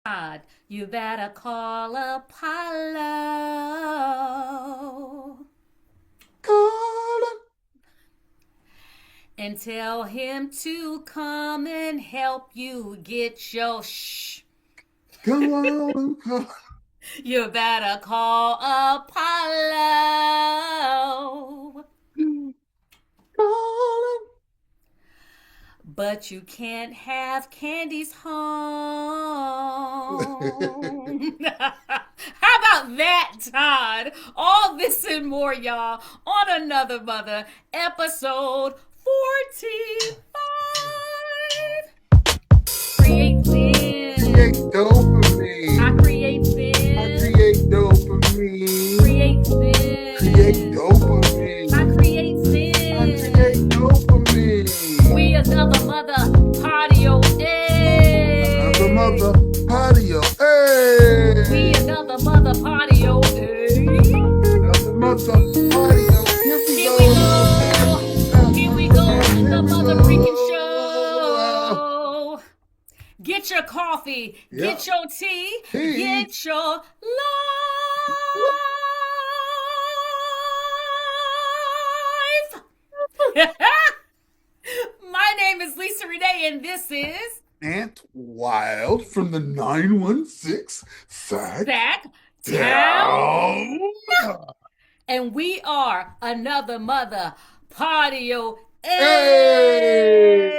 God, you better call Apollo Call him. and tell him to come and help you get your Come on, call. You better call Apollo. Call him. But you can't have Candy's home. How about that, Todd? All this and more, y'all, on Another Mother, episode 45. Create Create sin. I dopamine. create I sin. create dopamine. Create sin. Create dopamine. I create I create sin. dopamine. We Another Mother Poddio. Another mother Hey. patio. We Hey. Another Mother Poddio. Hey. Another mother patio. Here we Here go. we go. Here we go. The Mother Freaking Show. Get your coffee. Yep. Get your tea. Tea. Get your life. My name is Lisa Renee, and this is Ant Wild from the 916 Sack Back Down. and we are Another Mother Poddio. Hey!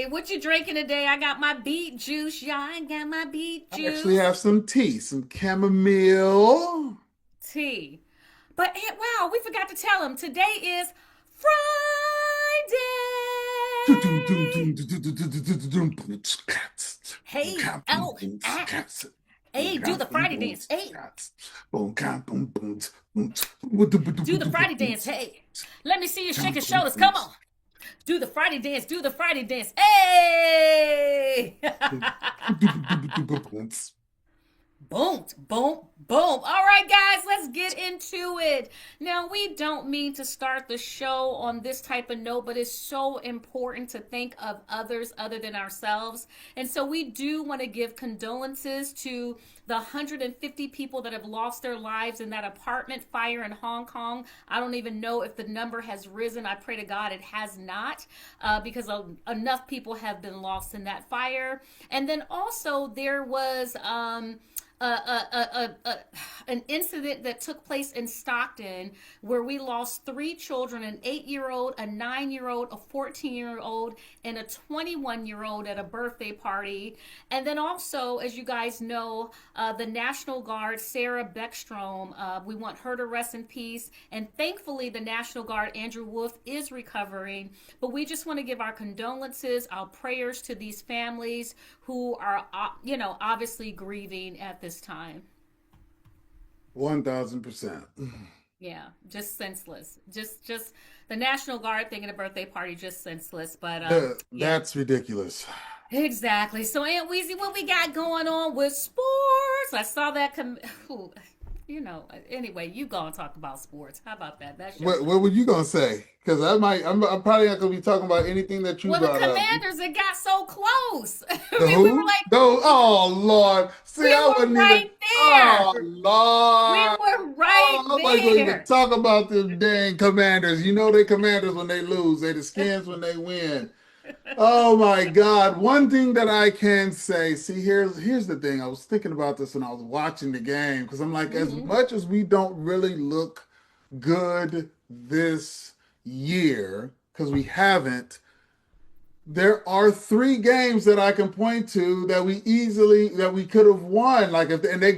Hey! What you drinking today? I got my beet juice, y'all. I got my beet I juice. actually have some tea, some chamomile. Tea. But wow, we forgot to tell him today is Friday. Hey, oh, hey, do the Friday dance. Hey, do the Friday dance. Hey, let me see you shake your shoulders. Come on. Do the Friday dance. Do the Friday dance. Hey! Boom, boom, boom. All right, guys, let's get into it. Now, we don't mean to start the show on this type of note, but it's so important to think of others other than ourselves. And so we do want to give condolences to the 150 people that have lost their lives in that apartment fire in Hong Kong. I don't even know if the number has risen. I pray to God it has not, because enough people have been lost in that fire. And then also there was an incident that took place in Stockton where we lost 3 children, an 8-year-old, a 9-year-old, a 14-year-old, and a 21-year-old at a birthday party. And then also, as you guys know, the National Guard, Sarah Beckstrom, we want her to rest in peace. And thankfully, the National Guard, Andrew Wolf, is recovering. But we just want to give our condolences, our prayers to these families who are, obviously grieving at this time. 1000%. Yeah, just senseless. Just the National Guard thing at a birthday party, just senseless. But yeah, That's ridiculous. exactly. So Aunt Weezy, what we got going on with sports? I saw that. Anyway, you go and talk about sports. How about that? That's your What were you gonna say? Because I'm probably not gonna be talking about anything that you well, the brought up. Commanders, it got so close. I The mean, we were who? like, No. Oh Lord. See, we I were wasn't even. right Oh there. We Lord. were Oh, right I'm not gonna even there. talk about them dang Commanders. You know they Commanders when they lose. They the Skins when they win. Oh my God. One thing that I can say, see, here's the thing. I was thinking about this when I was watching the game because I'm like, as Hmm. much as we don't really look good this year, because we haven't, there are 3 games that I can point to that we could have won. Like if they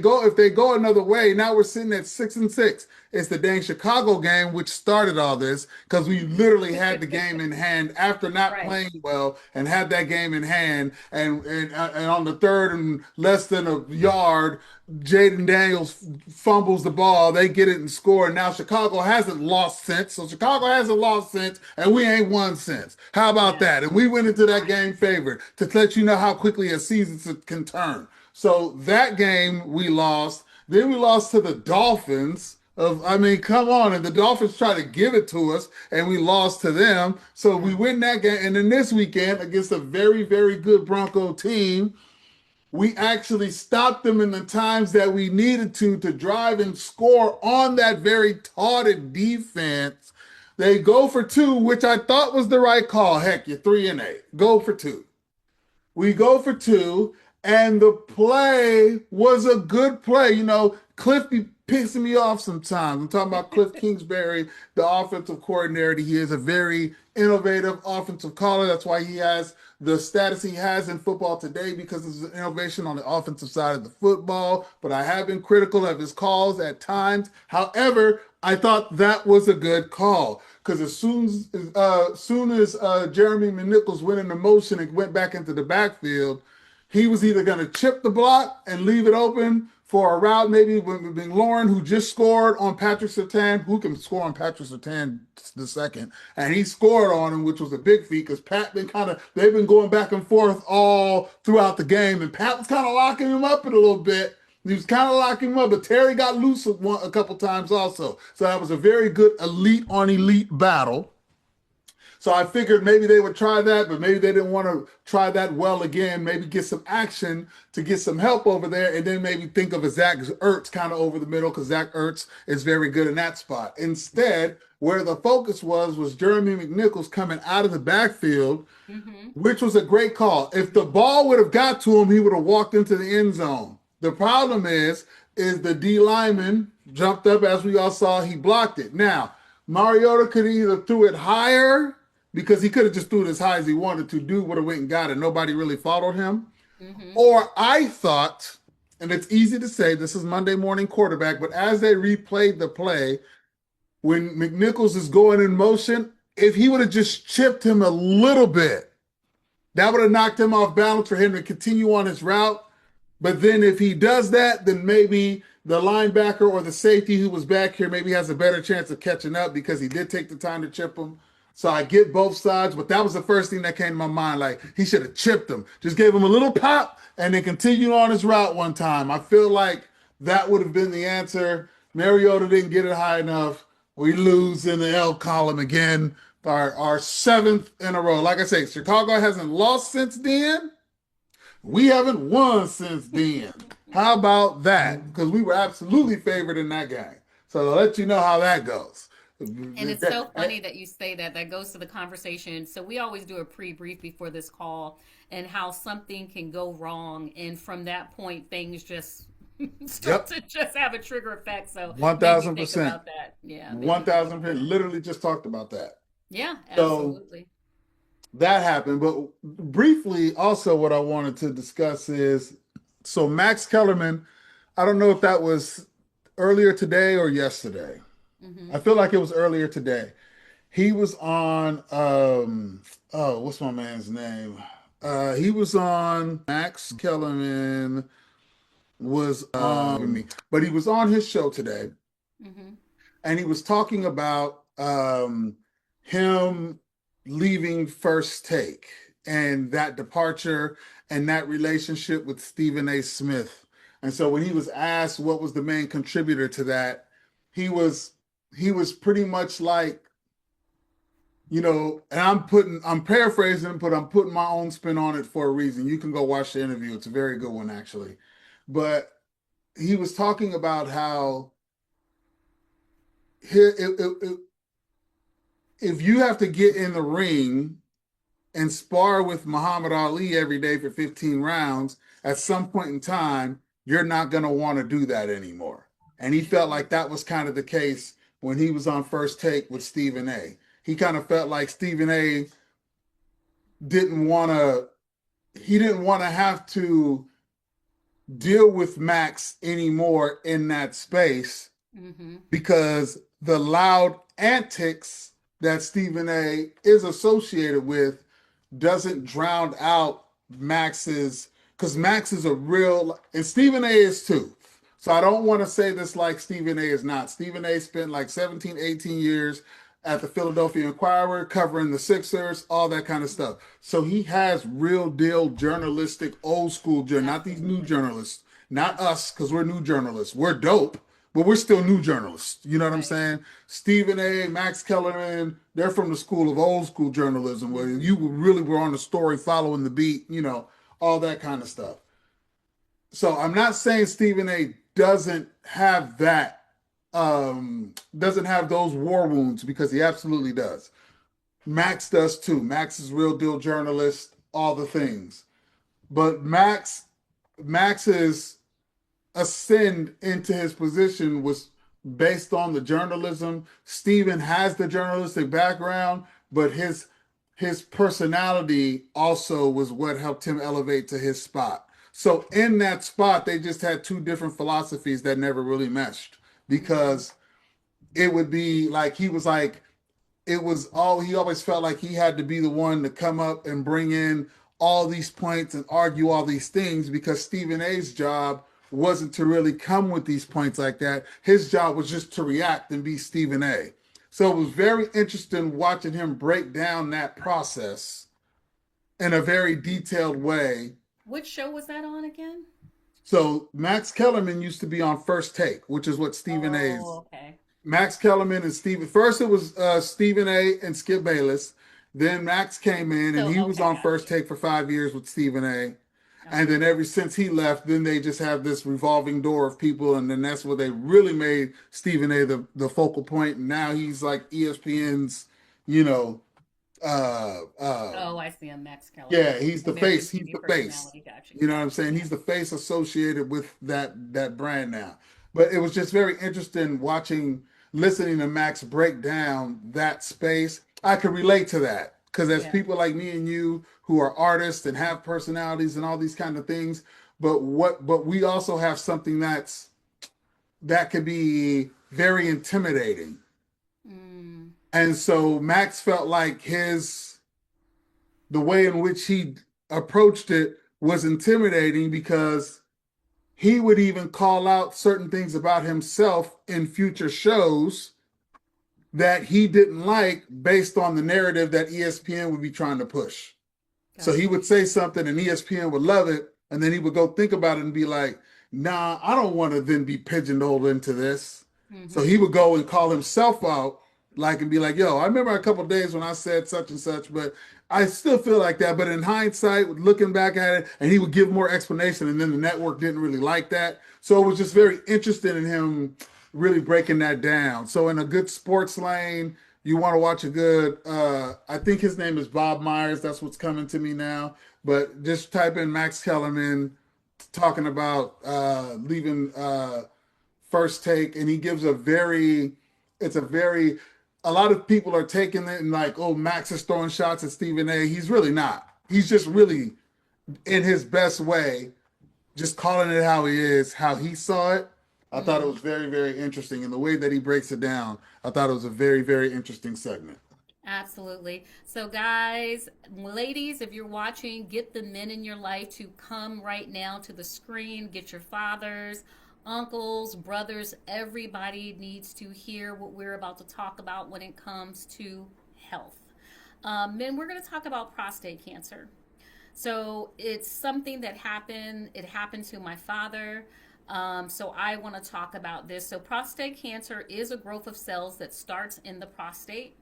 go another way, now we're sitting at 6-6. It's the dang Chicago game which started all this because we literally had the game in hand after not Right. playing well and had that game in hand and on the third and less than a yard, Jaden Daniels fumbles the ball. They get it and score. And now Chicago hasn't lost since. So Chicago hasn't lost since, and we ain't won since. How about Yeah. that? And we went into that game favored to let you know how quickly a season can turn. So that game we lost. Then we lost to the Dolphins. I mean, come on. And the Dolphins tried to give it to us, and we lost to them. So we win that game. And then this weekend against a very, very good Bronco team, we actually stopped them in the times that we needed to drive and score on that very taunted defense. They go for two, which I thought was the right call. Heck, you're 3-8. Go for two. We go for two, and the play was a good play. You know, Cliff be pissing me off sometimes. I'm talking about Cliff Kingsbury, the offensive coordinator. He is a very innovative offensive caller. That's why he has the status he has in football today, because of his innovation on the offensive side of the football. But I have been critical of his calls at times. However, I thought that was a good call, because as soon as Jeremy McNichols went into motion and went back into the backfield, he was either going to chip the block and leave it open for a route, maybe with Lauren, who just scored on Patrick Surtain, who can score on Patrick Surtain the second, and he scored on him, which was a big feat, because Pat they've been going back and forth all throughout the game, and Pat was kind of locking him up in a little bit. He was kind of locking him up, but Terry got loose a couple times also. So that was a very good elite on elite battle. So I figured maybe they would try that, but maybe they didn't want to try that well again. Maybe get some action to get some help over there, and then maybe think of a Zach Ertz kind of over the middle, because Zach Ertz is very good in that spot. Instead, where the focus was Jeremy McNichols coming out of the backfield, which was a great call. If the ball would have got to him, he would have walked into the end zone. The problem is the D lineman jumped up, as we all saw, he blocked it. Now, Mariota could either threw it higher, because he could have just threw it as high as he wanted to. Dude would have went and got it. Nobody really followed him. Or I thought, and it's easy to say, this is Monday Morning Quarterback, but as they replayed the play, when McNichols is going in motion, if he would have just chipped him a little bit, that would have knocked him off balance for him to continue on his route. But then if he does that, then maybe the linebacker or the safety who was back here maybe has a better chance of catching up, because he did take the time to chip him. So I get both sides, but that was the first thing that came to my mind. Like, he should have chipped him. Just gave him a little pop and then continued on his route one time. I feel like that would have been the answer. Mariota didn't get it high enough. We lose in the L column again. Our seventh in a row. Like I say, Chicago hasn't lost since then. We haven't won since then. How about that? Because we were absolutely favored in that game. So I'll let you know how that goes. And it's so funny that you say that. That goes to the conversation. So we always do a pre-brief before this call, and how something can go wrong, and from that point things just start to just have a trigger effect. So 1,000%. about that. Yeah. 1,000%. Literally just talked about that. Yeah, So absolutely. that happened. But briefly, also what I wanted to discuss is, so Max Kellerman, I don't know if that was earlier today or yesterday. I feel like it was earlier today. He was on what's my man's name? He was on, Max Kellerman was on me, but he was on his show today, and he was talking about him leaving First Take and that departure and that relationship with Stephen A. Smith. And so when he was asked what was the main contributor to that, he was pretty much like, you know, and I'm paraphrasing, but I'm putting my own spin on it for a reason. You can go watch the interview. It's a very good one, actually. But he was talking about how here, if you have to get in the ring and spar with Muhammad Ali every day for 15 rounds, at some point in time, you're not going to want to do that anymore. And he felt like that was kind of the case when he was on First Take with Stephen A. He kind of felt like Stephen A. didn't want to have to deal with Max anymore in that space, because the loud antics that Stephen A. is associated with doesn't drown out Max's, because Max is a real, and Stephen A. is too. So I don't want to say this like Stephen A. is not. Stephen A. spent like 17, 18 years at the Philadelphia Inquirer covering the Sixers, all that kind of stuff. So he has real deal journalistic, old school, not these new journalists, not us, because we're new journalists. We're dope, but we're still new journalists. You know what I'm saying? Stephen A., Max Kellerman, they're from the school of old school journalism, where you really were on the story, following the beat, you know, all that kind of stuff. So I'm not saying Stephen A doesn't have that, doesn't have those war wounds, because he absolutely does. Max does too. Max is real deal journalist, all the things. But Max's ascend into his position was based on the journalism. Steven has the journalistic background, but his personality also was what helped him elevate to his spot. So in that spot, they just had two different philosophies that never really meshed, Mm-hmm. because it would be like he was like, it was all, he always felt like he had to be the one to come up and bring in all these points and argue all these things, because Stephen A's job wasn't to really come with these points like that. His job was just to react and be Stephen A. So it was very interesting watching him break down that process in a very detailed way. Which show was that on again? So Max Kellerman used to be on First Take, which is what Stephen Oh, A's. okay. Max Kellerman and Stephen. First, it was Stephen A. and Skip Bayless. Then Max came in, and So, he was okay, on got First you. Take for 5 years with Stephen A. And Okay. then ever since he left, then they just have this revolving door of people, and then that's where they really made Stephen A. the focal point. And now he's like ESPN's, you know, uh, uh, Oh, I see. I'm Max Kellerman. yeah, he's the American face. He's TV the face. personality. Got you. You know what Got I'm you. saying? Yeah. He's the face associated with that brand now. But it was just very interesting watching, listening to Max break down that space. I could relate to that, because as Yeah. people like me and you who are artists and have personalities and all these kind of things, but we also have something that could be very intimidating. Mm. And so Max felt like his the way in which he approached it was intimidating, because he would even call out certain things about himself in future shows that he didn't like, based on the narrative that ESPN would be trying to push. So Got he you. would say something and ESPN would love it, and then he would go think about it and be like, nah, I don't want to then be pigeonholed into this. So Mm-hmm. he would go and call himself out, like, and be like, yo, I remember a couple of days when I said such and such, but I still feel like that. But in hindsight, looking back at it, and he would give more explanation, and then the network didn't really like that. So it was just very interesting in him really breaking that down. So in a good sports lane, you want to watch a good, I think his name is Bob Myers. That's what's coming to me now. But just type in Max Kellerman talking about leaving First Take, and he gives a very, it's a very, a lot of people are taking it and like, oh, Max is throwing shots at Stephen A. He's really not. He's just really in his best way, just calling it how he is, how he saw it. I thought it Mm. was very, very interesting. And the way that he breaks it down, I thought it was a very, very interesting segment. Absolutely. So, guys, ladies, if you're watching, get the men in your life to come right now to the screen. Get your fathers, uncles, brothers. Everybody needs to hear what we're about to talk about when it comes to health. Men, we're going to talk about prostate cancer. So it's something that happened. It happened to my father. So I want to talk about this. So prostate cancer is a growth of cells that starts in the prostate.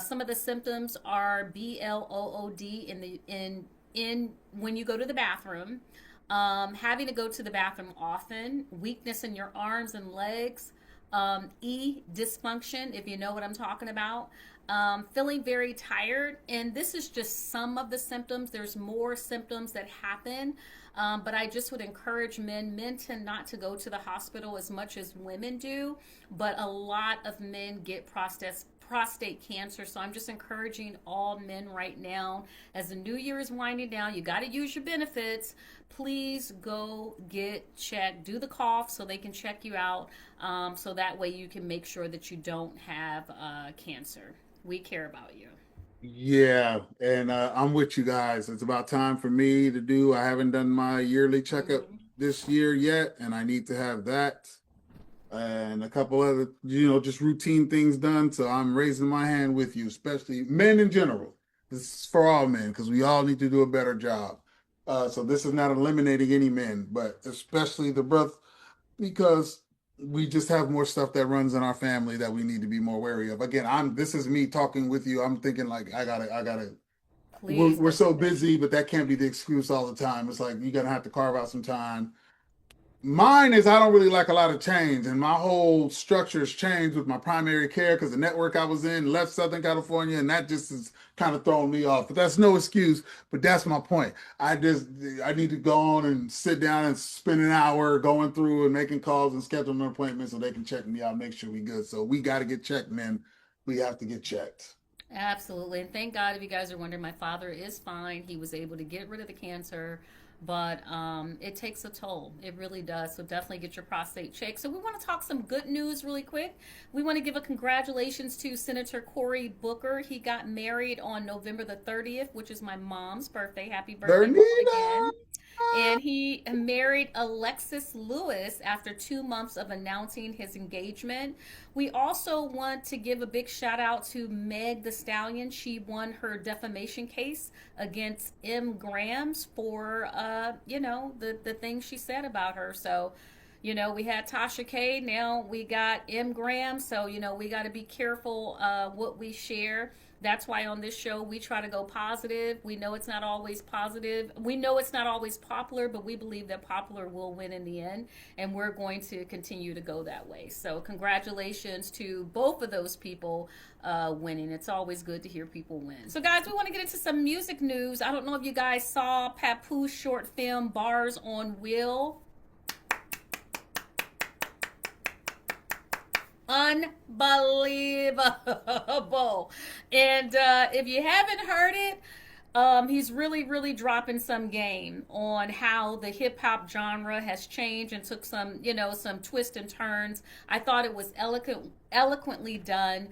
Some of the symptoms are BLOOD in when you go to the bathroom, having to go to the bathroom often, weakness in your arms and legs, dysfunction, if you know what I'm talking about, feeling very tired. And this is just some of the symptoms. There's more symptoms that happen. But I just would encourage men tend not to go to the hospital as much as women do, but a lot of men get prostate cancer. So I'm just encouraging all men right now, as the new year is winding down, you got to use your benefits. Please go get checked, do the cough so they can check you out, so that way you can make sure that you don't have cancer. We care about you. Yeah, and I'm with you guys. It's about time for me to do. I haven't done my yearly checkup Mm-hmm. this year yet, and I need to have that and a couple other, just routine things done. So I'm raising my hand with you, especially men in general. This is for all men, because we all need to do a better job. So this is not eliminating any men, but especially the brother, because we just have more stuff that runs in our family that we need to be more wary of. Again, this is me talking with you. I'm thinking like, I gotta Please we're don't do so that. busy, but that can't be the excuse all the time. It's like you're gonna have to carve out some time. Mine is I don't really like a lot of change, and my whole structure has changed with my primary care because the network I was in left Southern California, and that just is kind of throwing me off. But that's no excuse. But that's my point. I just I need to go on and sit down and spend an hour going through and making calls and scheduling appointments so they can check me out, make sure we good. So we got to get checked, man. We have to get checked. Absolutely. And thank God, if you guys are wondering, my father is fine. He was able to get rid of the cancer, but it takes a toll. It really does. So definitely get your prostate checked. So we want to talk some good news really quick. We want to give a congratulations to Senator Cory Booker. He got married on November the 30th, which is my mom's birthday. Happy birthday, mom, Bernita. again. And he married Alexis Lewis after 2 months of announcing his engagement. We also want to give a big shout out to Meg Thee Stallion. She won her defamation case against Gramz for, the things she said about her. So, we had Tasha K. Now we got Gramz. So, we got to be careful what we share. That's why on this show we try to go positive. We know it's not always positive. We know it's not always popular, but we believe that popular will win in the end, and we're going to continue to go that way. So congratulations to both of those people winning. It's always good to hear people win. So guys, we want to get into some music news. I don't know if you guys saw Papoose short film Bars on Wheel. Unbelievable. And if you haven't heard it, he's really, really dropping some game on how the hip hop genre has changed and took some, some twists and turns. I thought it was eloquently done.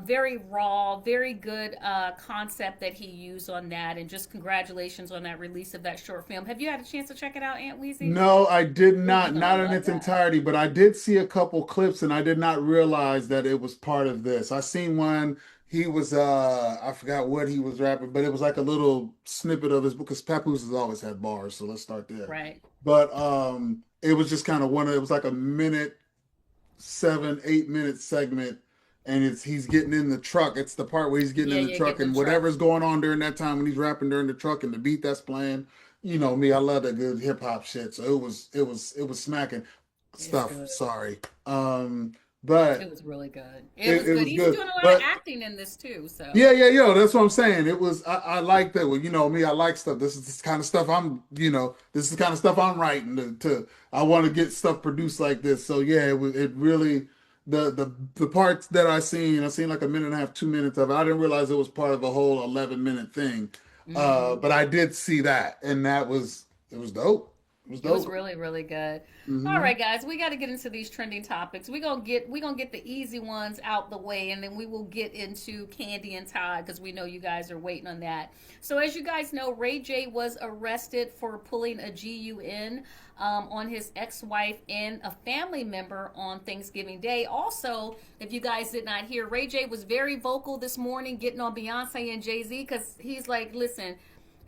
Very raw, very good concept that he used on that. And just congratulations on that release of that short film. Have you had a chance to check it out, Aunt Weezy? No, I did Ooh, you're not, gonna not in love its that. entirety, but I did see a couple clips and I did not realize that it was part of this. I seen one, he was I forgot what he was rapping, but it was like a little snippet of his because Papoose has always had bars, so let's start there. Right. But it was just kind of it was like a minute, 7, 8 minute segment, and he's getting in the truck. It's the part where he's getting Yeah, in the yeah, truck, getting in and the truck. whatever's going on during that time when he's rapping during the truck and the beat that's playing. You know me, I love that good hip hop shit. So it was smacking It's stuff. good. Sorry, It but was really good. It it, was it good. was He's good. doing a lot of But acting in this too. So yeah, yeah, yo, that's what I'm saying. It was I like that. Well, you know me, I like stuff. This is this kind of stuff this is the kind of stuff I'm writing to I want to get stuff produced like this. So yeah, it really the parts that I seen like a minute and a half, 2 minutes of it. I didn't realize it was part of a whole 11-minute thing. hmm But I did see that, and it was dope. It was it was dope. really, really good. All Hmm. right, guys, we got to get into these trending topics. We gonna get the easy ones out the way, and then we will get into Candy and Todd because we know you guys are waiting on that. So as you guys know, Ray J was arrested for pulling a GUN on his ex-wife and a family member on Thanksgiving Day. Also, if you guys did not hear, Ray J was very vocal this morning, getting on Beyonce and Jay Z because he's like, listen.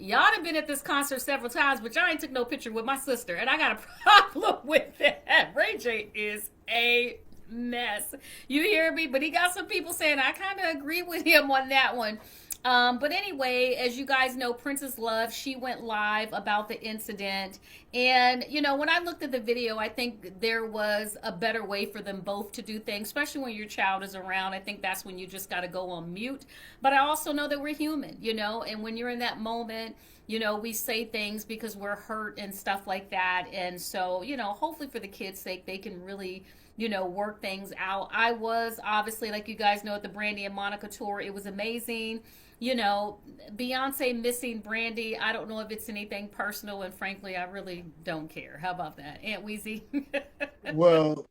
Y'all have been at this concert several times, but y'all ain't took no picture with my sister, and I got a problem with that. Ray J is a mess. You hear me? But he got some people saying I kind of agree with him on that one. But anyway, as you guys know, Princess Love, she went live about the incident. And, when I looked at the video, I think there was a better way for them both to do things, especially when your child is around. I think that's when you just got to go on mute. But I also know that we're human, and when you're in that moment, we say things because we're hurt and stuff like that. And so, hopefully for the kids' sake, they can really work things out. I was obviously, like you guys know, at the Brandy and Monica tour. It was amazing. Beyonce missing Brandy. I don't know if it's anything personal, and frankly, I really don't care. How about that, Aunt Weezy? Well,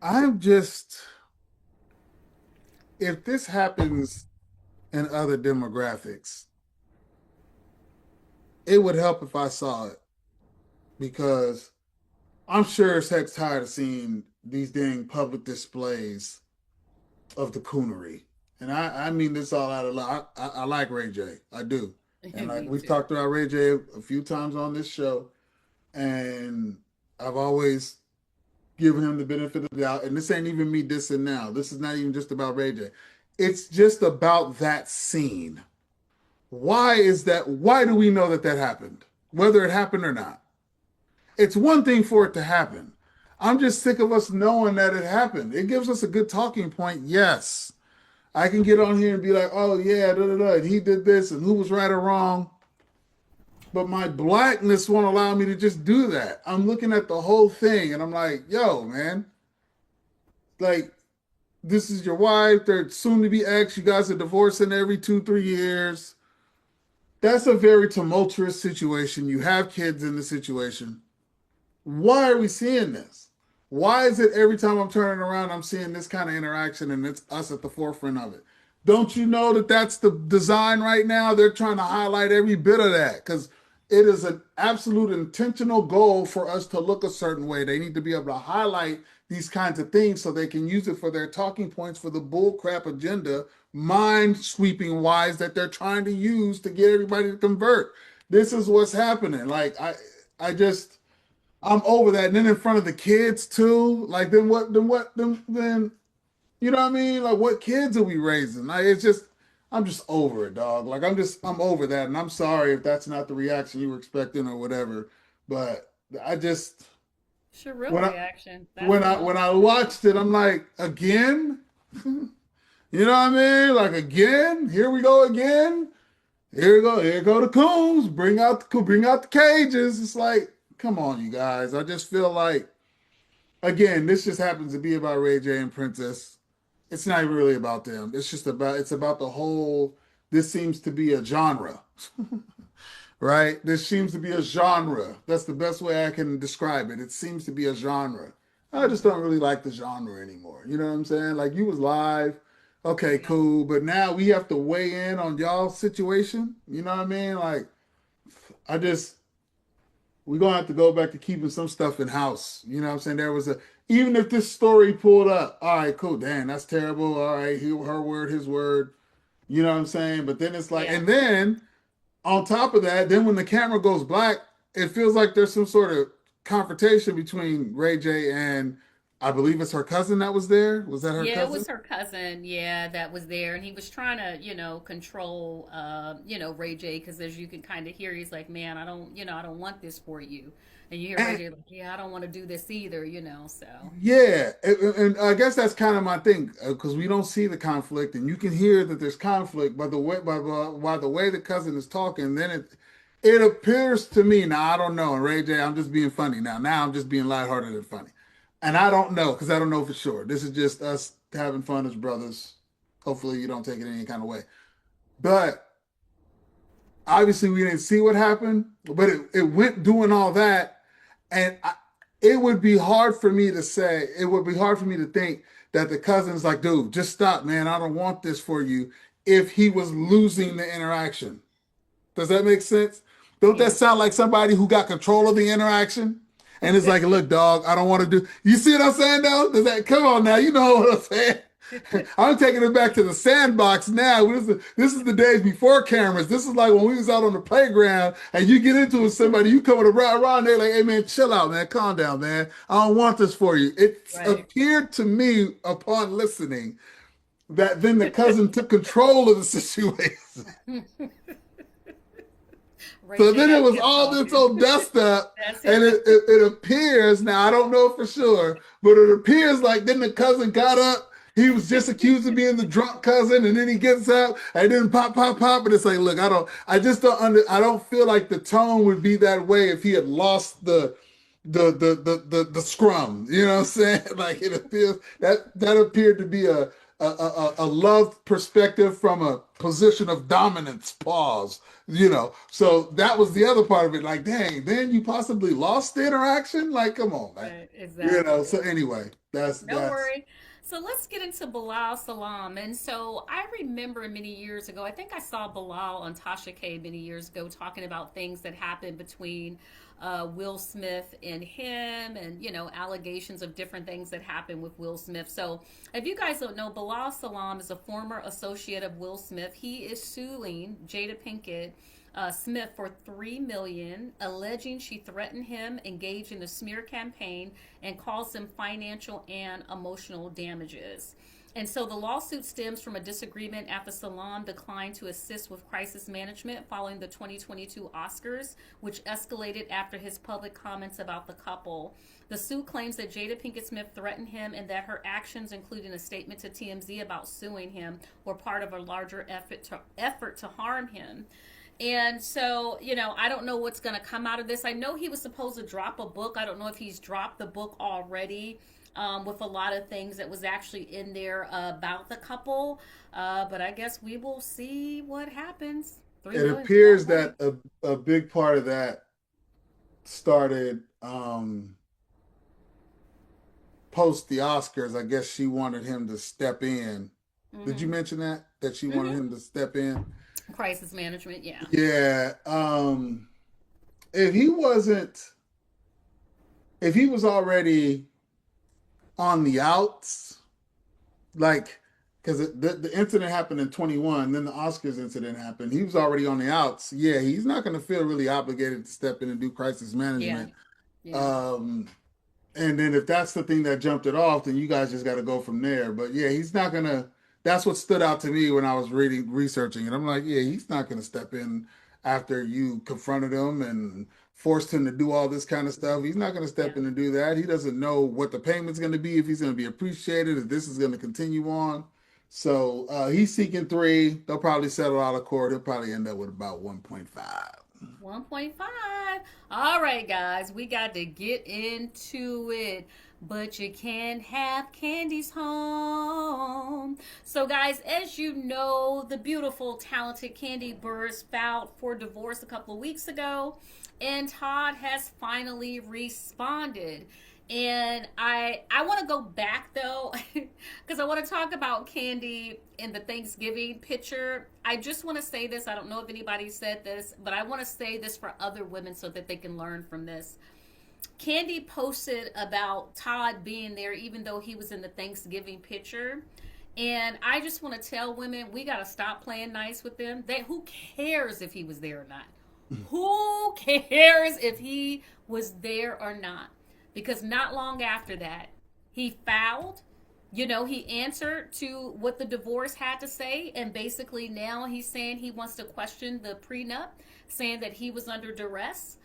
I'm just if this happens in other demographics, it would help if I saw it because I'm sure as heck's tired of seeing these dang public displays of the coonery. And I mean this all out of love. I like Ray J. I do. And like Me we've too. talked about Ray J a few times on this show, and I've always given him the benefit of the doubt. And this ain't even me dissing now. This is not even just about Ray J. it's just about that scene. Why is that? Why do we know that that happened? Whether it happened or not. It's one thing for it to happen. I'm just sick of us knowing that it happened. It gives us a good talking point. Yes. I can get on here and be like, oh, yeah, da da da, and he did this, and who was right or wrong. But my blackness won't allow me to just do that. I'm looking at the whole thing, and I'm like, yo, man, like, this is your wife. They're soon to be ex. You guys are divorcing every 2, 3 years. That's a very tumultuous situation. You have kids in the situation. Why are we seeing this? Why is it every time I'm turning around, I'm seeing this kind of interaction and it's us at the forefront of it? Don't you know that that's the design right now? They're trying to highlight every bit of that because it is an absolute intentional goal for us to look a certain way. They need to be able to highlight these kinds of things so they can use it for their talking points for the bullcrap agenda, mind sweeping wise, that they're trying to use to get everybody to convert. This is what's happening. Like I just I'm over that. And then in front of the kids too. Like then you know what I mean? Like what kids are we raising? Like it's just I'm just over it, dog. Like I'm over that. And I'm sorry if that's not the reaction you were expecting or whatever. But I just It's a real when I reaction. That's when the I most when I important. watched it, I'm like, again? You know what I mean? Like again? Here we go again. Here go the coons. Bring out the cages. It's like, come on, you guys. I just feel like, again, this just happens to be about Ray J and Princess. It's not even really about them. It's about the whole. This seems to be a genre, right? This seems to be a genre. That's the best way I can describe it. It seems to be a genre. I just don't really like the genre anymore. You know what I'm saying? Like you was live. Okay, Yeah. cool. But now we have to weigh in on y'all's situation. You know what I mean? Like I just we're gonna have to go back to keeping some stuff in house. You know what I'm saying? There was a even if this story pulled up, all right, cool, damn, that's terrible. All right, her word, his word. You know what I'm saying? But then it's like, Yeah. and then on top of that, then when the camera goes black, it feels like there's some sort of confrontation between Ray J and I believe it's her cousin that was there. Was that her Yeah, it cousin? was her cousin, yeah, that was there, and he was trying to, control, Ray J, because as you can kind of hear, he's like, "Man, I don't want this for you," and you hear Ray And J like, "Yeah, I don't want to do this either," so yeah, and I guess that's kind of my thing because we don't see the conflict, and you can hear that there's conflict by the way by the way the cousin is talking. Then it appears to me now. I don't know, and Ray J, I'm just being funny now. Now I'm just being lighthearted and funny, and I don't know because I don't know for sure. This is just us having fun as brothers. Hopefully, you don't take it any kind of way. But obviously, we didn't see what happened, but it went doing all that, and it would be hard for me to say, it would be hard for me to think that the cousin's like, dude, just stop, man. I don't want this for you if he was losing the interaction. Does that make sense? Don't that yeah. sound like somebody who got control of the interaction? And it's like, look, dog, I don't want to do. You see what I'm saying, though? Does that come on now? You know what I'm saying? I'm taking it back to the sandbox now. This is the days before cameras. This is like when we was out on the playground and you get into it with somebody, you come with a rah, and they're like, hey man, chill out, man, calm down, man. I don't want this for you. It Right. appeared to me upon listening that then the cousin took control of the situation. Ray So J then it got was kept all this talking. old dust up, That's and it. it appears now. I don't know for sure, but it appears like then the cousin got up. He was just accused of being the drunk cousin, and then he gets up, and then pop, and it's like, look, I just don't I don't feel like the tone would be that way if he had lost the scrum. You know what I'm saying? Like it appears that appeared to be a love perspective from a position of dominance. Pause. So that was the other part of it. Like, dang, then you possibly lost the interaction. Like, come on, man. Right, exactly. So anyway, No that's worry. So let's get into Bilal Salam. And so I remember many years ago, I think I saw Bilal on Tasha K many years ago talking about things that happened between Will Smith and him and, allegations of different things that happened with Will Smith. So if you guys don't know, Bilal Salam is a former associate of Will Smith. He is suing Jada Pinkett Smith for $3 million, alleging she threatened him, engaged in a smear campaign, and caused him financial and emotional damages. And so the lawsuit stems from a disagreement after Salon declined to assist with crisis management following the 2022 Oscars, which escalated after his public comments about the couple. The suit claims that Jada Pinkett Smith threatened him and that her actions, including a statement to TMZ about suing him, were part of a larger effort to harm him. And so, I don't know what's going to come out of this. I know he was supposed to drop a book. I don't know if he's dropped the book already, with a lot of things that was actually in there about the couple. But I guess we will see what happens. It appears that a big part of that started post the Oscars. I guess she wanted him to step in. Mm-hmm. Did you mention that she wanted him to step in? Crisis management, yeah. Yeah. If he was already on the outs, like, because the incident happened in 21, then the Oscars incident happened. He was already on the outs. Yeah, he's not going to feel really obligated to step in and do crisis management. Yeah. And then if that's the thing that jumped it off, then you guys just got to go from there. But yeah, he's not going to. That's what stood out to me when I was researching it. I'm like, yeah, he's not going to step in after you confronted him and forced him to do all this kind of stuff. He's not going to step in and do that. He doesn't know what the payment's going to be, if he's going to be appreciated, if this is going to continue on. So he's seeking 3. They'll probably settle out of court. He'll probably end up with about 1.5. 1.5. All right, guys, we got to get into it. But you can't have Candy's home. So, guys, as you know, the beautiful, talented Kandi Burruss filed for divorce a couple of weeks ago, and Todd has finally responded. And I want to go back, though, because I want to talk about Kandi in the Thanksgiving picture. I just want to say this. I don't know if anybody said this, but I want to say this for other women so that they can learn from this. Kandi posted about Todd being there even though he was in the Thanksgiving picture. And I just want to tell women, we got to stop playing nice with them. Who cares if he was there or not? Who cares if he was there or not? Because not long after that, he filed. He answered to what the divorce had to say. And basically now he's saying he wants to question the prenup, saying that he was under duress.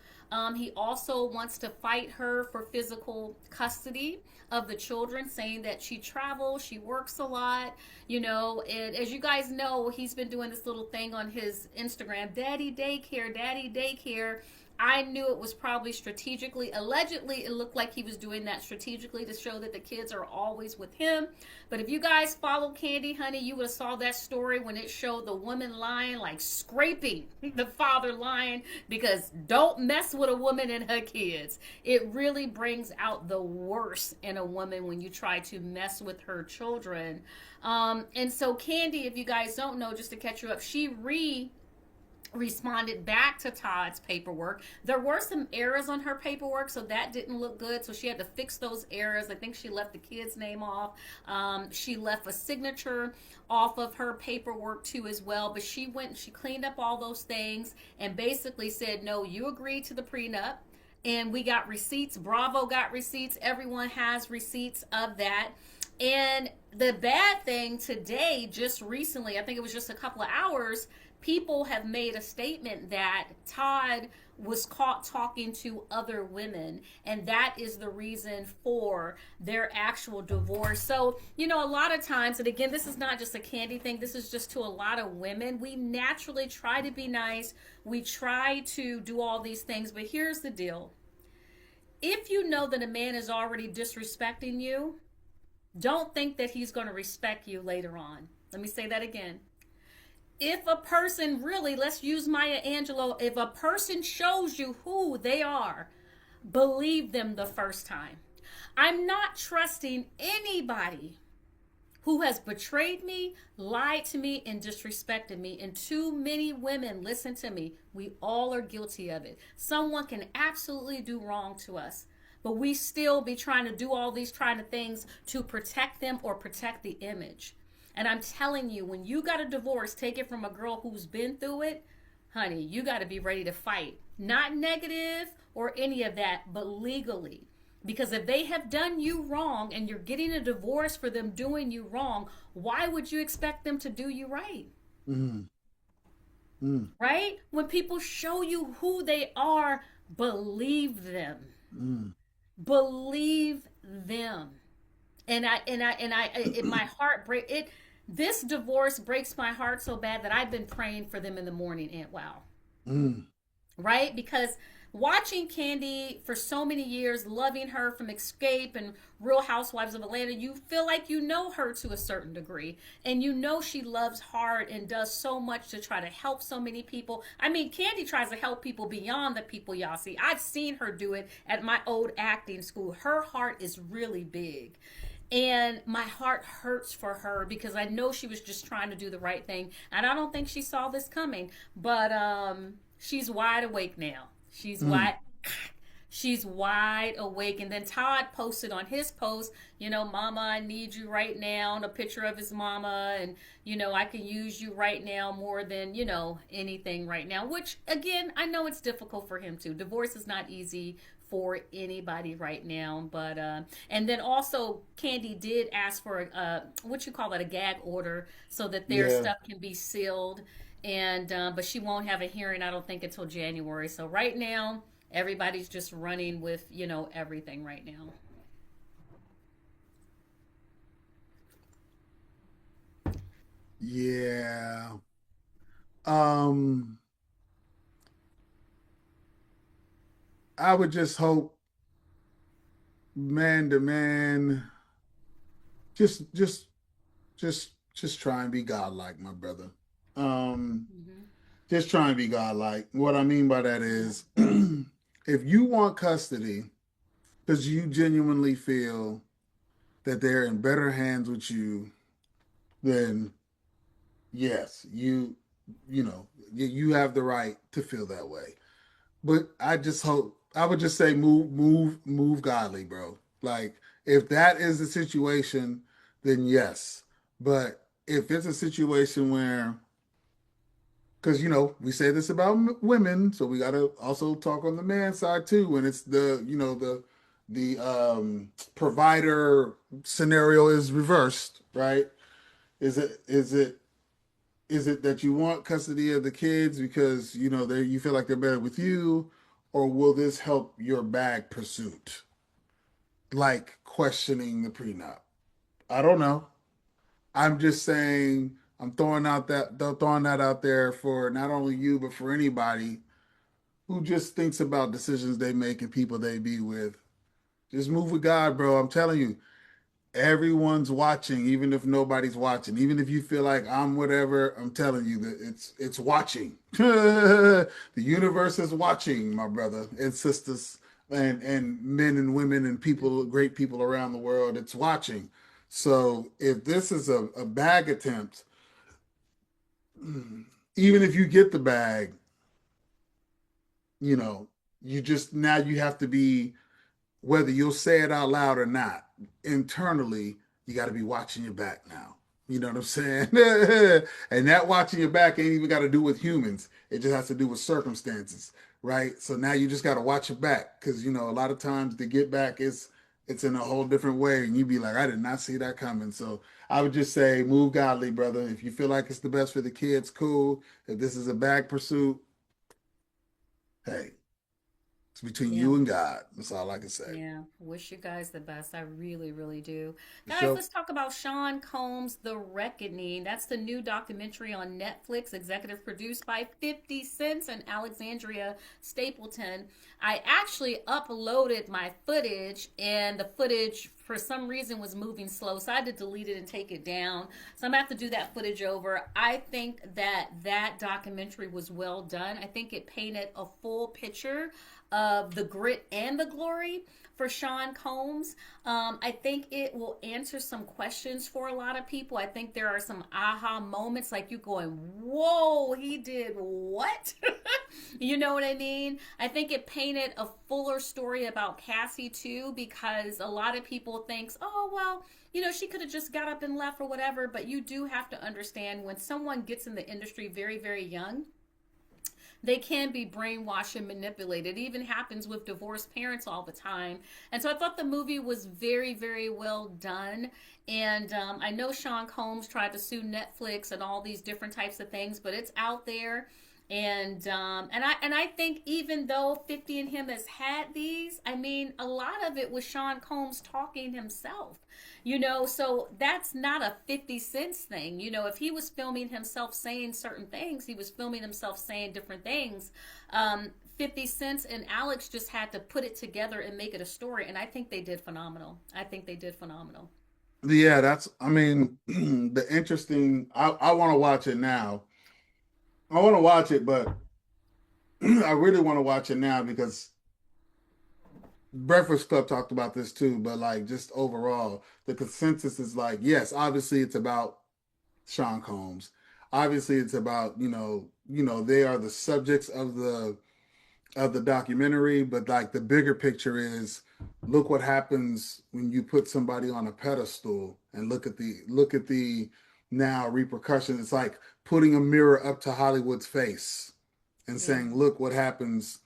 He also wants to fight her for physical custody of the children, saying that she travels, she works a lot, and as you guys know, he's been doing this little thing on his Instagram, daddy daycare. I knew it was probably strategically, allegedly, it looked like he was doing that strategically to show that the kids are always with him. But if you guys follow Kandi, honey, you would have saw that story when it showed the woman lying, like scraping the father lying, because don't mess with a woman and her kids. It really brings out the worst in a woman when you try to mess with her children. And so Kandi, if you guys don't know, just to catch you up, she responded back to Todd's paperwork. There were some errors on her paperwork, so that didn't look good. So she had to fix those errors. I think she left the kid's name off. She left a signature off of her paperwork too as well. But she went and she cleaned up all those things and basically said, no, you agreed to the prenup. And we got receipts. Bravo got receipts. Everyone has receipts of that. And the bad thing today, just recently, I think it was just a couple of hours, people have made a statement that Todd was caught talking to other women, and that is the reason for their actual divorce. So, a lot of times, and again, this is not just a Kandi thing, this is just to a lot of women, we naturally try to be nice, we try to do all these things, but here's the deal. If you know that a man is already disrespecting you, don't think that he's going to respect you later on. Let me say that again. If a person really, let's use Maya Angelou, if a person shows you who they are, believe them the first time. I'm not trusting anybody who has betrayed me, lied to me, and disrespected me. And too many women, listen to me, we all are guilty of it. Someone can absolutely do wrong to us, but we still be trying to do all these things to protect them or protect the image. And I'm telling you, when you got a divorce, take it from a girl who's been through it, honey, you got to be ready to fight. Not negative or any of that, but legally. Because if they have done you wrong and you're getting a divorce for them doing you wrong, why would you expect them to do you right? Mm, mm, Right? When people show you who they are, believe them. mm. Believe them. My heart break it. This divorce breaks my heart so bad that I've been praying for them in the morning. And wow, Mm. right? Because watching Candy for so many years, loving her from Escape and Real Housewives of Atlanta, you feel like you know her to a certain degree. And you know she loves hard and does so much to try to help so many people. I mean, Candy tries to help people beyond the people y'all see. I've seen her do it at my old acting school. Her heart is really big. And my heart hurts for her because I know she was just trying to do the right thing. And I don't think she saw this coming. But she's wide awake now. Mm. She's wide awake. And then Todd posted on his post, Mama, I need you right now, and a picture of his mama, and I can use you right now more than anything right now. Which again, I know it's difficult for him too. Divorce is not easy for anybody right now, but and then also Candy did ask for what you call it, a gag order, so that their Yeah. stuff can be sealed, and but she won't have a hearing, I don't think, until January. So right now everybody's just running with everything right now. Yeah. Um, I would just hope man to man, just just try and be godlike, my brother. Um, Hmm. just try and be godlike. What I mean by that Yeah. is if you want custody because you genuinely feel that they're in better hands with you, then yes, you have the right to feel that way. But I just hope I would just say move godly, bro. Like if that is the situation, then yes. But if it's a situation where, because we say this about women, so we got to also talk on the man side too. When it's the provider scenario is reversed, right? Is it that you want custody of the kids because you feel like they're better with you, or will this help your bag pursuit? Like questioning the prenup. I don't know. I'm just saying I'm throwing that out there for not only you but for anybody who just thinks about decisions they make and people they be with. Just move with God, bro. I'm telling you, everyone's watching, even if nobody's watching. Even if you feel like I'm whatever, I'm telling you that it's watching. The universe is watching, my brother and sisters, and men and women and people, great people around the world. It's watching. So if this is a bag attempt, even if you get the bag, you know, you just now you have to be, whether you'll say it out loud or not, internally, you got to be watching your back now. You know what I'm saying? And that watching your back ain't even got to do with humans. It just has to do with circumstances, right? So now you just got to watch your back because a lot of times the get back is it's in a whole different way, and you be like, I did not see that coming. So I would just say, move godly, brother. If you feel like it's the best for the kids, cool. If this is a bag pursuit, hey, it's between Yeah. you and God. That's all I can say. Yeah, wish you guys the best. I really, really do. For Guys, sure. let's talk about Sean Combs' The Reckoning. That's the new documentary on Netflix, executive produced by 50 Cent and Alexandria Stapleton. I actually uploaded my footage, and the footage for some reason was moving slow, so I had to delete it and take it down. So I'm gonna have to do that footage over. I think that documentary was well done. I think it painted a full picture of the grit and the glory for Sean Combs. I think it will answer some questions for a lot of people. I think there are some aha moments, like you going, whoa, he did what? You know what I mean? I think it painted a fuller story about Cassie too, because a lot of people thinks, oh, well, she could have just got up and left or whatever. But you do have to understand when someone gets in the industry very, very young, they can be brainwashed and manipulated. It even happens with divorced parents all the time. And so I thought the movie was very, very well done. And I know Sean Combs tried to sue Netflix and all these different types of things, but it's out there. And I think even though 50 and him has had these, I mean, a lot of it was Sean Combs talking himself. So that's not a 50 cents thing. If he was filming himself saying certain things, he was filming himself saying different things. 50 Cents and Alex just had to put it together and make it a story, and I think they did phenomenal. I think they did phenomenal. Yeah, I mean, the interesting, I want to watch it now. I want to watch it, but I really want to watch it now because Breakfast Club talked about this too, but like just overall, the consensus is like, yes, obviously it's about Sean Combs. Obviously it's about, they are the subjects of the documentary, but like the bigger picture is look what happens when you put somebody on a pedestal and look at the now repercussions. It's like putting a mirror up to Hollywood's face and Yeah. saying, look what happens,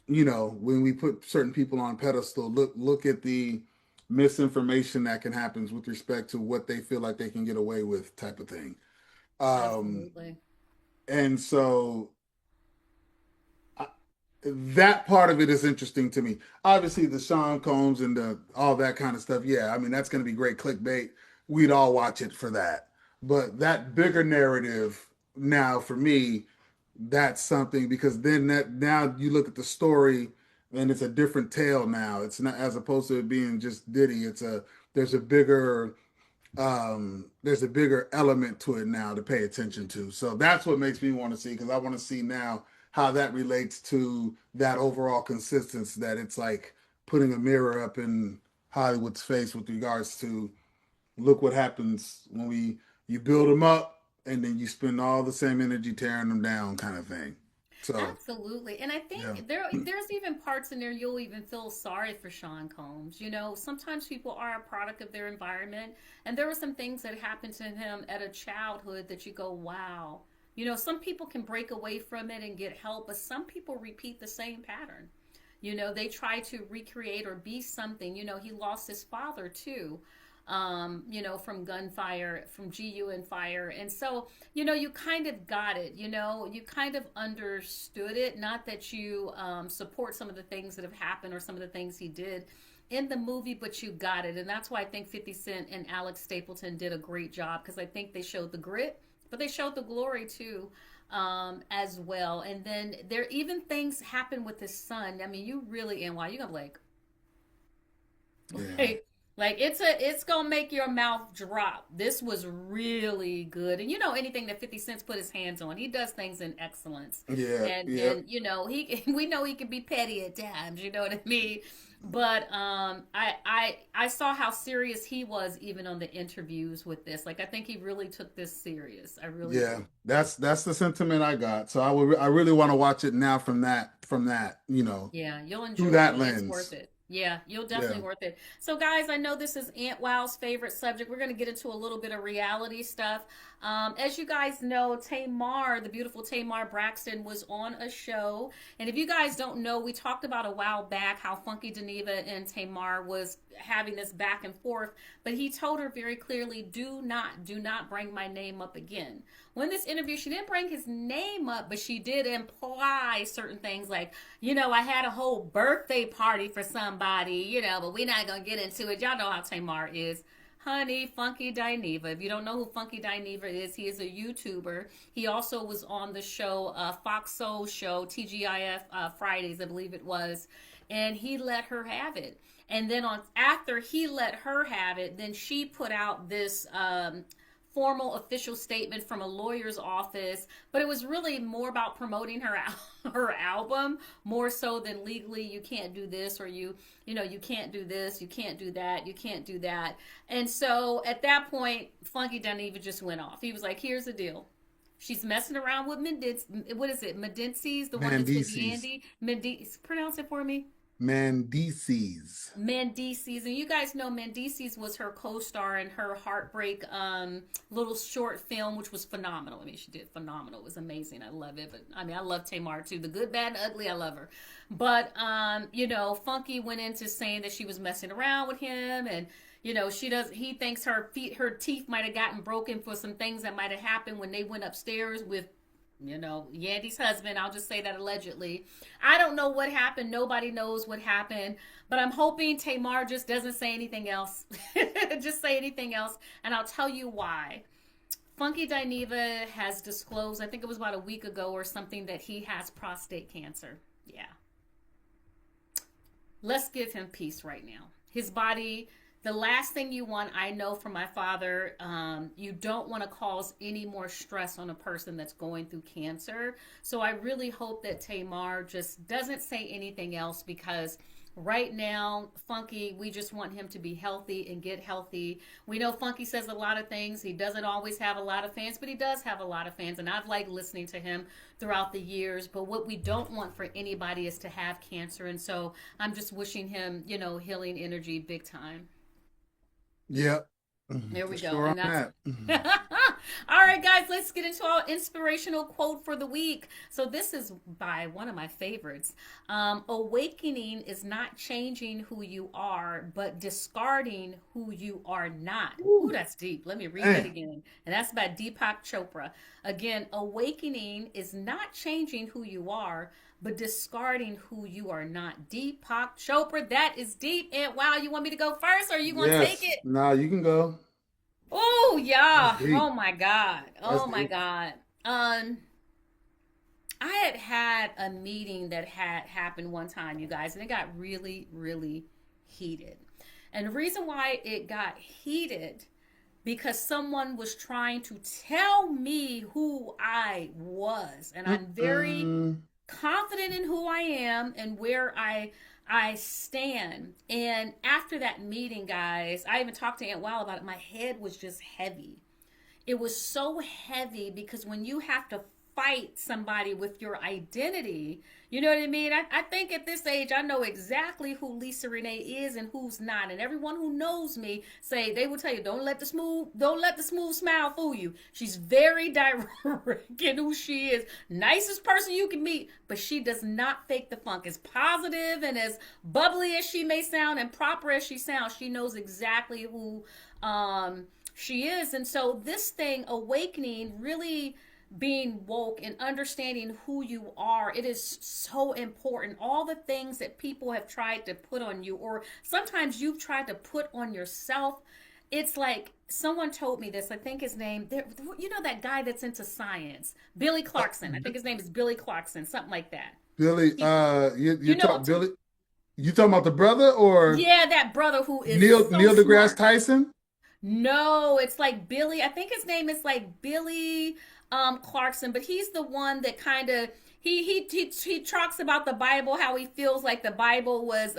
when we put certain people on a pedestal. Look at the misinformation that can happen with respect to what they feel like they can get away with, type of thing. Um, Absolutely. and so I, that part of it is interesting to me. Obviously, the Sean Combs and the all that kind of stuff. Yeah, I mean that's going to be great clickbait. We'd all watch it for that. But that bigger narrative now for me, that's something because then that now you look at the story and it's a different tale now. It's not as opposed to it being just Diddy. There's a bigger there's a bigger element to it now to pay attention to. So that's what makes me want to see because I want to see now how that relates to that overall consistency that it's like putting a mirror up in Hollywood's face with regards to look what happens when you build them up and then you spend all the same energy tearing them down kind of thing. So Absolutely. And I yeah, think there's even parts in there you'll even feel sorry for Sean Combs. Sometimes people are a product of their environment, and there were some things that happened to him at a childhood that you go, "Wow." Some people can break away from it and get help, but some people repeat the same pattern. They try to recreate or be something. He lost his father too, from gunfire, from GUN fire. And so, you kind of got it, you kind of understood it. Not that you support some of the things that have happened or some of the things he did in the movie, but you got it. And that's why I think 50 Cent and Alex Stapleton did a great job because I think they showed the grit, but they showed the glory too. As well, and then there even things happen with his son. I mean, you really and why you gonna like yeah, like, it's gonna make your mouth drop. This was really good, and anything that 50 Cents put his hands on, he does things in excellence. yeah, And yeah, he we know he can be petty at times. You know what I mean? But I saw how serious he was even on the interviews with this. Like I think he really took this serious. I really yeah. do. That's the sentiment I got. So I really want to watch it now from that Yeah, you'll through enjoy that it. It's worth lens. it. Yeah, you'll Yeah. definitely worth it. So, guys, I know this is Aunt Wow's favorite subject. We're going to get into a little bit of reality stuff. As you guys know, Tamar, the beautiful Tamar Braxton, was on a show. And if you guys don't know, we talked about a while back how Funky Geneva and Tamar was having this back and forth. But he told her very clearly, do not bring my name up again. When this interview, she didn't bring his name up, but she did imply certain things like, I had a whole birthday party for somebody, but we're not going to get into it. Y'all know how Tamar is. Honey, Funky Dineva. If you don't know who Funky Dineva is, he is a YouTuber. He also was on the show, Fox Soul Show, TGIF Fridays, I believe it was. And he let her have it. And then after he let her have it, then she put out this formal official statement from a lawyer's office, but it was really more about promoting her album more so than legally you can't do this or you can't do this, you can't do that, you can't do that. And so at that point, Funky Dineva just went off. He was like, "Here's the deal. She's messing around with Mendices. What is it? Mendices, the one that's with Mandices. Yandy. Mendices. Pronounce it for me." Mendices. Mendices, and you guys know Mendices was her co-star in her Heartbreak little short film, which was phenomenal. I mean, she did phenomenal. It was amazing. I love it. But I mean, I love Tamar too. The good, bad, and ugly, I love her. But you know, Funky went into saying that she was messing around with him, and you know, he thinks her teeth might have gotten broken for some things that might have happened when they went upstairs with, you know, Yandy's husband. I'll just say that allegedly. I don't know what happened. Nobody knows what happened. But I'm hoping Tamar just doesn't say anything else. Just say anything else. And I'll tell you why. Funky Dineva has disclosed, I think it was about a week ago or something, that he has prostate cancer. Yeah. Let's give him peace right now. His body, the last thing you want, I know from my father, you don't want to cause any more stress on a person that's going through cancer. So I really hope that Tamar just doesn't say anything else, because right now, Funky, we just want him to be healthy and get healthy. We know Funky says a lot of things. He doesn't always have a lot of fans, but he does have a lot of fans. And I've liked listening to him throughout the years. But what we don't want for anybody is to have cancer. And so I'm just wishing him, you know, healing energy big time. Yep. There we go. Sure And on that. All right, guys, let's get into our inspirational quote for the week. So this is by one of my favorites. Awakening is not changing who you are, but discarding who you are not. Ooh, that's deep. Let me read that again. And that's by Deepak Chopra. Again, awakening is not changing who you are, but discarding who you are not. Deepak Chopra, that is deep. And wow, you want me to go first, or are you going to take it? No, you can go. Oh, yeah. That's deep. Oh, my God. Oh, That's my deep. God. I had a meeting that had happened one time, you guys, and it got really, really heated. And the reason why it got heated, because someone was trying to tell me who I was. And I'm very confident in who I am and where I stand. And after that meeting, guys, I even talked to Aunt Wow about it. My head was just heavy. It was so heavy because when you have to fight somebody with your identity, you know what I mean? I think at this age, I know exactly who Lisa Renee is and who's not. And everyone who knows me they will tell you, don't let the smooth smile fool you. She's very direct in who she is. Nicest person you can meet, but she does not fake the funk. As positive and as bubbly as she may sound and proper as she sounds, she knows exactly who she is. And so this thing, awakening, really being woke and understanding who you are, it is so important. All the things that people have tried to put on you, or sometimes you've tried to put on yourself, it's like someone told me this. I think his name, you know, that guy that's into science, Billy Clarkson. I think his name is Billy Clarkson, something like that. Billy, you talk Billy. You talking about the brother, or yeah, that brother who is Neil deGrasse smart. Tyson? No, it's like Billy. I think his name is like Billy Clarkson, but he's the one that kind of he talks about the Bible, how he feels like the Bible was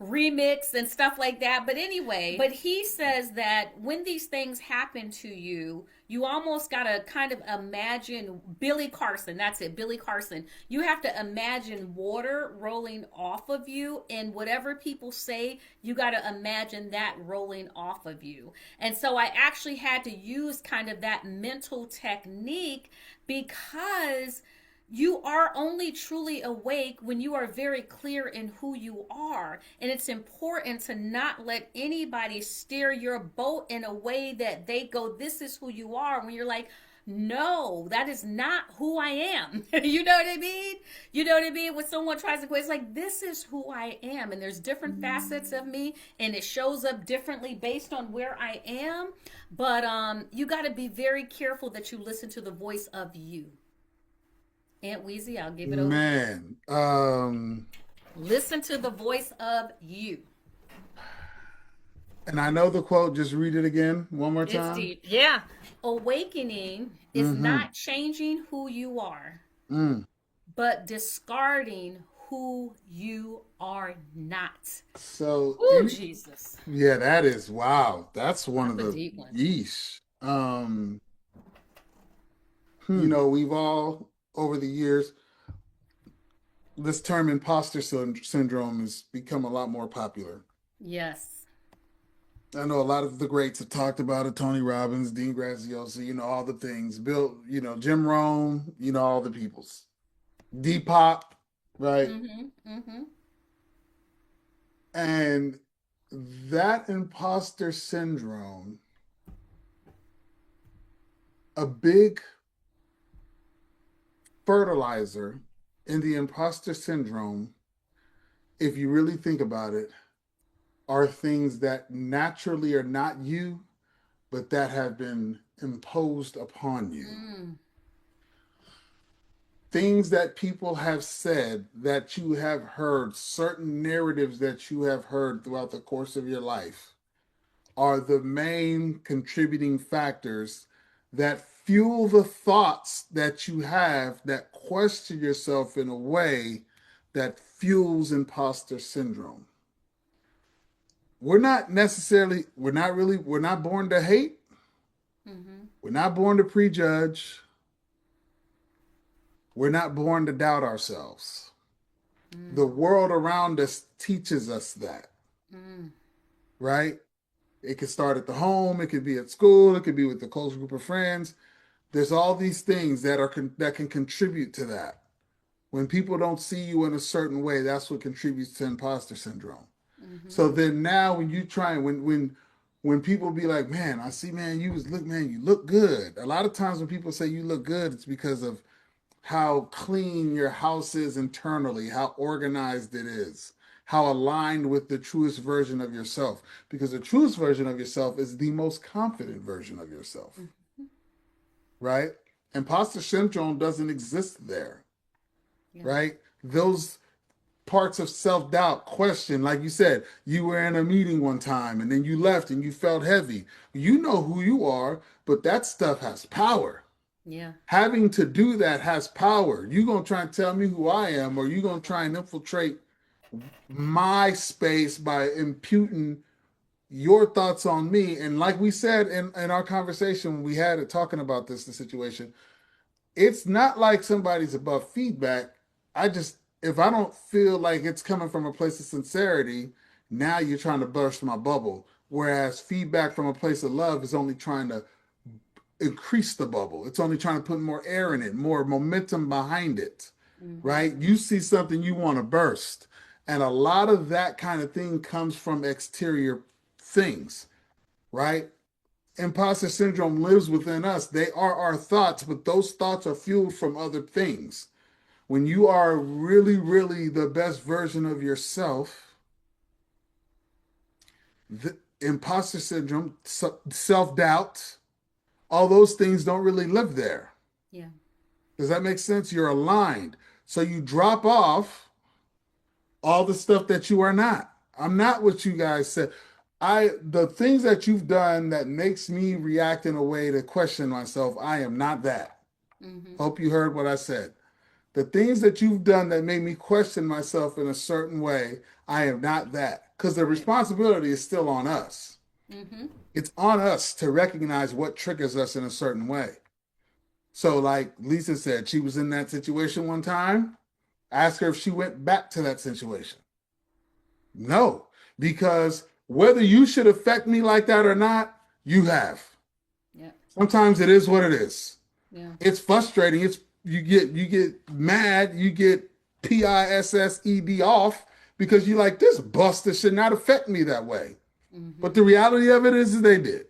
remixed and stuff like that. But anyway, but he says that when these things happen to you, you almost gotta kind of imagine Billy Carson. That's it, Billy Carson. You have to imagine water rolling off of you, and whatever people say, you gotta imagine that rolling off of you. And so I actually had to use kind of that mental technique, because you are only truly awake when you are very clear in who you are. And it's important to not let anybody steer your boat in a way that they go, this is who you are. When you're like, no, that is not who I am. You know what I mean? You know what I mean? When someone tries to go, it's like, this is who I am. And there's different facets of me, and it shows up differently based on where I am. But you got to be very careful that you listen to the voice of you. Aunt Weezy, I'll give it over. Man, listen to the voice of you. And I know the quote. Just read it again one more time. It's deep. Yeah. Awakening is not changing who you are, but discarding who you are not. So, Jesus. Yeah, that is wow. That's one of the deep one. Yeesh. You know, we've all over the years, this term imposter syndrome has become a lot more popular. Yes. I know a lot of the greats have talked about it. Tony Robbins, Dean Graziosi, all the things. Bill, Jim Rohn, all the peoples. Depop, right? Mm-hmm. Mm-hmm. And that imposter syndrome, a big fertilizer in the imposter syndrome, if you really think about it, are things that naturally are not you, but that have been imposed upon you. Mm. Things that people have said, that you have heard, certain narratives that you have heard throughout the course of your life are the main contributing factors that fuel the thoughts that you have that question yourself in a way that fuels imposter syndrome. We're not born to hate. Mm-hmm. We're not born to prejudge. We're not born to doubt ourselves. Mm. The world around us teaches us that, Mm. right? It could start at the home, it could be at school, it could be with a close group of friends. There's all these things that can contribute to that. When people don't see you in a certain way, that's what contributes to imposter syndrome. Mm-hmm. So then now when you try when people be like, man, I see, man, you look good. A lot of times when people say you look good, it's because of how clean your house is internally, how organized it is, how aligned with the truest version of yourself. Because the truest version of yourself is the most confident version of yourself, Mm-hmm. right? Imposter syndrome doesn't exist there, Yeah. right? Those parts of self doubt, question, like you said, you were in a meeting one time and then you left and you felt heavy. You know who you are, but that stuff has power. Yeah. Having to do that has power. You gonna try and tell me who I am, or you gonna try and infiltrate my space by imputing your thoughts on me. And like we said in our conversation, we had it talking about the situation, it's not like somebody's above feedback. If I don't feel like it's coming from a place of sincerity, now you're trying to burst my bubble. Whereas feedback from a place of love is only trying to increase the bubble. It's only trying to put more air in it, more momentum behind it, Mm-hmm. right? You see something you want to burst. And a lot of that kind of thing comes from exterior things, right? Imposter syndrome lives within us. They are our thoughts, but those thoughts are fueled from other things. When you are really, really the best version of yourself, the imposter syndrome, self doubt, all those things don't really live there. Yeah. Does that make sense? You're aligned. So you drop off all the stuff that you are not. I'm not what you guys said. The things that you've done that makes me react in a way to question myself, I am not that. Mm-hmm. Hope you heard what I said. The things that you've done that made me question myself in a certain way, I am not that. Because the Right. responsibility is still on us. Mm-hmm. It's on us to recognize what triggers us in a certain way. So, like Lisa said, she was in that situation one time. Ask her if she went back to that situation. No, because whether you should affect me like that or not, you have. Yeah. Sometimes it is what it is. Yeah. It's frustrating. It's you get mad, you get pissed off because you like this buster should not affect me that way. Mm-hmm. But the reality of it is they did.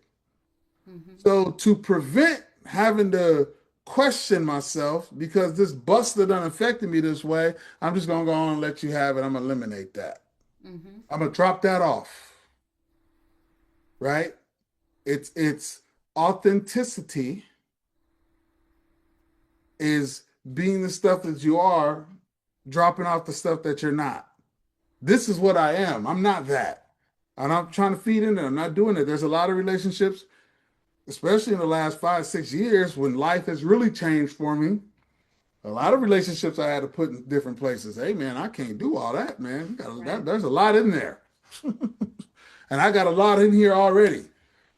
Mm-hmm. So to prevent having to question myself because this buster done affected me this way, I'm just gonna go on and let you have it. I'm gonna eliminate that. Mm-hmm. I'm gonna drop that off. Right? It's authenticity is being the stuff that you are, dropping off the stuff that you're not. This is what I am. I'm not that. And I'm trying to feed in it. I'm not doing it. There's a lot of relationships, especially in the last 5, 6 years, when life has really changed for me. A lot of relationships I had to put in different places. Hey, man, I can't do all that, man. Right. There's a lot in there. And I got a lot in here already.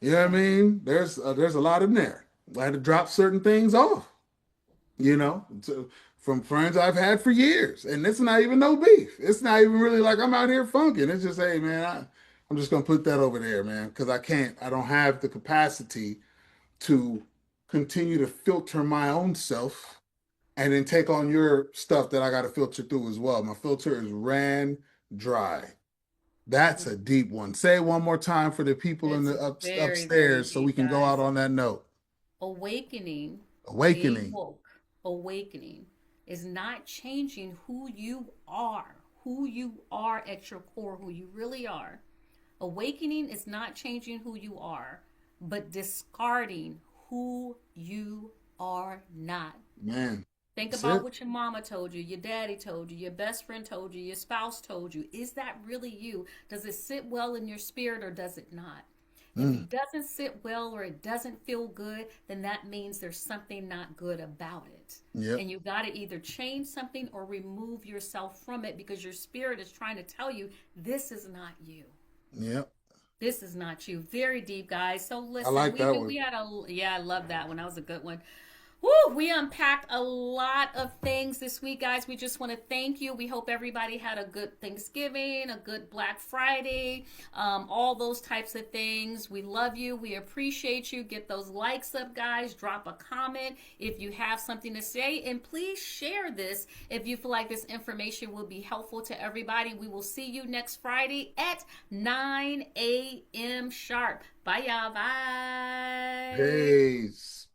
You know what I Right. mean? There's a lot in there. I had to drop certain things off, you know, from friends I've had for years. And it's not even no beef. It's not even really like I'm out here funking. It's just, hey, man, I'm just going to put that over there, man, because I don't have the capacity to continue to filter my own self and then take on your stuff that I got to filter through as well. My filter is ran dry. That's a deep one. Say it one more time for the people in It's the very, very upstairs so we deep, can go out guys. on that note. Awakening, being Awakening. woke, awakening is not changing who you are at your core, who you really are. Awakening is not changing who you are, but discarding who you are not. Man, Think that's about it. what your mama told you, your daddy told you, your best friend told you, your spouse told you. Is that really you? Does it sit well in your spirit or does it not? If Mm, it doesn't sit well or it doesn't feel good, then that means there's something not good about it. yep. And you got to either change something or remove yourself from it because your spirit is trying to tell you this is not you. Yep. This is not you. Very deep, guys. So I listen, like that we one. had a yeah, I love that one. That was a good one. Woo, we unpacked a lot of things this week, guys. We just want to thank you. We hope everybody had a good Thanksgiving, a good Black Friday, all those types of things. We love you. We appreciate you. Get those likes up, guys. Drop a comment if you have something to say. And please share this if you feel like this information will be helpful to everybody. We will see you next Friday at 9 a.m. sharp. Bye, y'all. Bye. Peace.